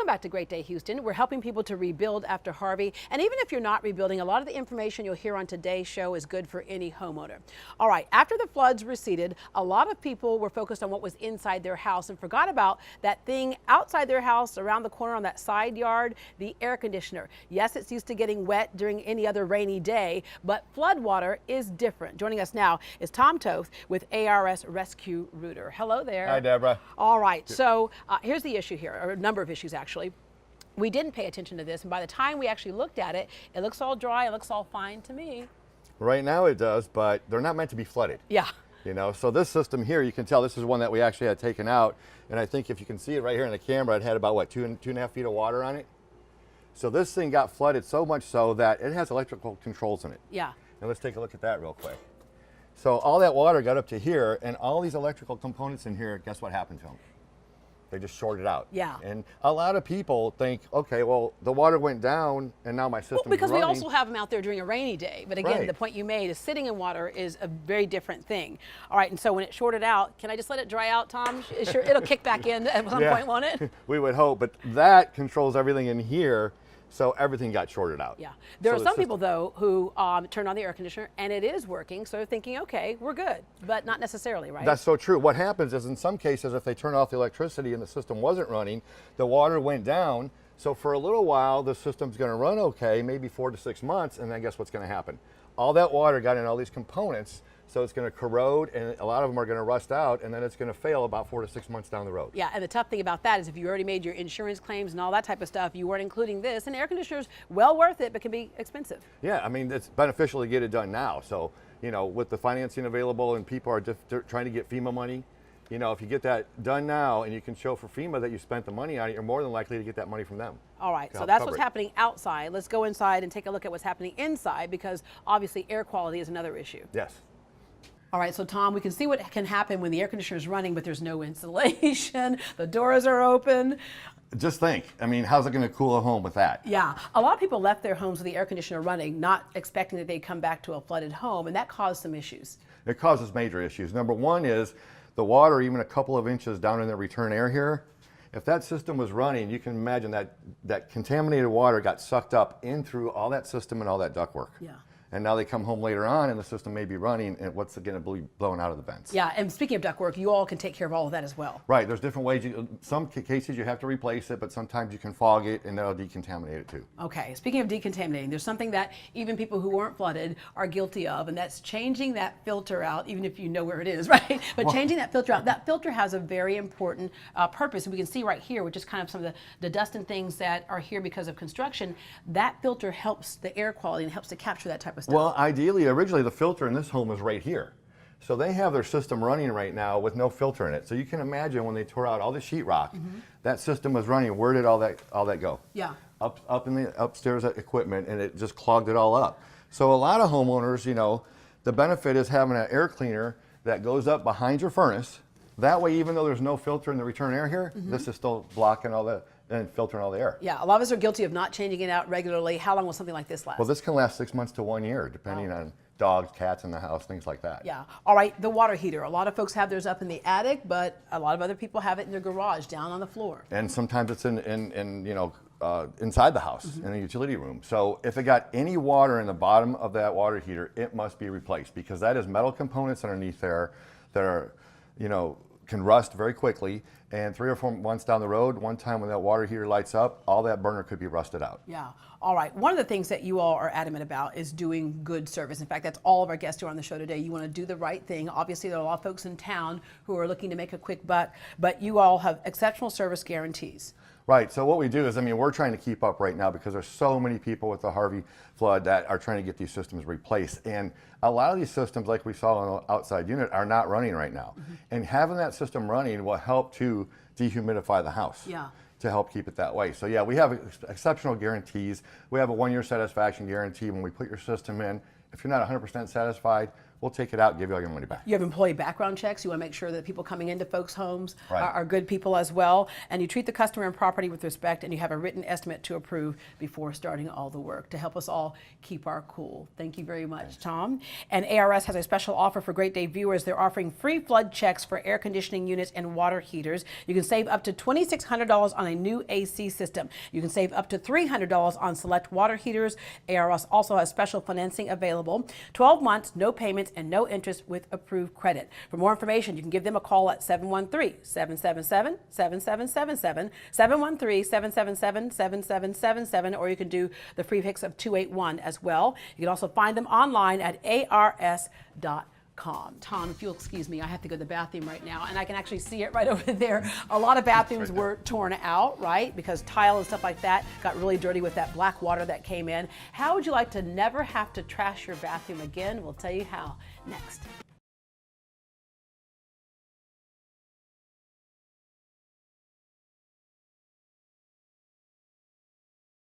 Welcome back to Great Day Houston. We're helping people to rebuild after Harvey. And even if you're not rebuilding, a lot of the information you'll hear on today's show is good for any homeowner. All right, after the floods receded, a lot of people were focused on what was inside their house and forgot about that thing outside their house around the corner on that side yard, the air conditioner. Yes, it's used to getting wet during any other rainy day, but flood water is different. Joining us now is Tom Toth with ARS Rescue Rooter. Hello there. Hi, Deborah. All right, so here's the issue here, or a number of issues actually. We didn't pay attention to this, and by the time we actually looked at it, it looks all dry, it looks all fine to me. Right now it does, but they're not meant to be flooded. Yeah. You know, so this system here, you can tell this is one that we actually had taken out, and I think if you can see it right here in the camera, it had about, what, 2.5 feet of water on it? So this thing got flooded so much so that it has electrical controls in it. Yeah. And let's take a look at that real quick. So all that water got up to here, and all these electrical components in here, guess what happened to them? They just shorted out. Yeah. And a lot of people think, okay, well, the water went down and now my system's because running. we also have them out there during a rainy day. But again, Right. the point you made is sitting in water is a very different thing. All right, and so when it shorted out, can I just let it dry out, Tom? Sure, it'll kick back in at some point, won't it? We would hope, but that controls everything in here, so everything got shorted out. Yeah. There So are some people, though, who turned on the air conditioner and it is working, so they're thinking, okay, we're good, but not necessarily, right? That's so true. What happens is in some cases, if they turn off the electricity and the system wasn't running, the water went down. So for a little while, the system's going to run okay, maybe 4 to 6 months, and then guess what's going to happen? All that water got in all these components, so it's going to corrode, and a lot of them are going to rust out, and then it's going to fail about 4 to 6 months down the road. Yeah, and the tough thing about that is if you already made your insurance claims and all that type of stuff, you weren't including this. And air conditioners, well worth it, but can be expensive. Yeah, I mean, it's beneficial to get it done now. So, you know, with the financing available and people are just trying to get FEMA money, you know, if you get that done now and you can show for FEMA that you spent the money on it, you're more than likely to get that money from them. All right, so that's what's happening outside. Let's go inside and take a look at what's happening inside, because obviously air quality is another issue. Yes. All right, so Tom, we can see what can happen when the air conditioner is running, but there's no insulation, the doors are open. Just think, I mean, how's it going to cool a home with that? Yeah, a lot of people left their homes with the air conditioner running, not expecting that they'd come back to a flooded home, and that caused some issues. It causes major issues. Number one is the water, even a couple of inches down in the return air here. If that system was running, you can imagine that contaminated water got sucked up in through all that system and all that ductwork. Yeah. And now they come home later on and the system may be running, and what's going to be blowing out of the vents? Yeah, and speaking of ductwork, you all can take care of all of that as well. Right, there's different ways. Some cases you have to replace it, but sometimes you can fog it and that'll decontaminate it too. Okay, speaking of decontaminating, there's something that even people who weren't flooded are guilty of, and that's changing that filter out, even if you know where it is, right? But changing that filter out. That filter has a very important purpose, and we can see right here, which is kind of some of the dust and things that are here because of construction. That filter helps the air quality and helps to capture that type of stuff. Well, ideally, originally the filter in this home was right here. So they have their system running right now with no filter in it. So you can imagine when they tore out all the sheetrock, that system was running. Where did all that go? Yeah. Up in the upstairs equipment, and it just clogged it all up. So a lot of homeowners, you know, the benefit is having an air cleaner that goes up behind your furnace. That way, even though there's no filter in the return air here, this is still blocking all the and filtering all the air. Yeah, a lot of us are guilty of not changing it out regularly. How long will something like this last? Well, this can last 6 months to 1 year, depending on dogs, cats in the house, things like that. Yeah. All right, the water heater. A lot of folks have theirs up in the attic, but a lot of other people have it in their garage, down on the floor. And sometimes it's in you know, inside the house, in a utility room. So if it got any water in the bottom of that water heater, it must be replaced, because that is metal components underneath there that are, you know, can rust very quickly, and 3 or 4 months down the road, one time when that water heater lights up, all that burner could be rusted out. Yeah. All right. One of the things that you all are adamant about is doing good service. In fact, that's all of our guests who are on the show today. You want to do the right thing. Obviously, there are a lot of folks in town who are looking to make a quick buck, but you all have exceptional service guarantees. Right, so what we do is, I mean, we're trying to keep up right now because there's so many people with the Harvey flood that are trying to get these systems replaced. And a lot of these systems, like we saw on the outside unit, are not running right now. And having that system running will help to dehumidify the house. Yeah. To help keep it that way. So yeah, we have exceptional guarantees. We have a 1-year satisfaction guarantee when we put your system in. If you're not 100% satisfied, we'll take it out and give you all your money back. You have employee background checks. You want to make sure that people coming into folks' homes Right. are good people as well. And you treat the customer and property with respect, and you have a written estimate to approve before starting all the work to help us all keep our cool. Thank you very much, Tom. And ARS has a special offer for Great Day viewers. They're offering free flood checks for air conditioning units and water heaters. You can save up to $2,600 on a new AC system. You can save up to $300 on select water heaters. ARS also has special financing available. 12 months, no payments, and no interest with approved credit. For more information, you can give them a call at 713-777-7777, 713-777-7777, or you can do the free picks of 281 as well. You can also find them online at ars.com. Tom, if you'll excuse me, I have to go to the bathroom right now, and I can actually see it right over there. A lot of bathrooms were torn out, right, because tile and stuff like that got really dirty with that black water that came in. How would you like to never have to trash your bathroom again? We'll tell you how next.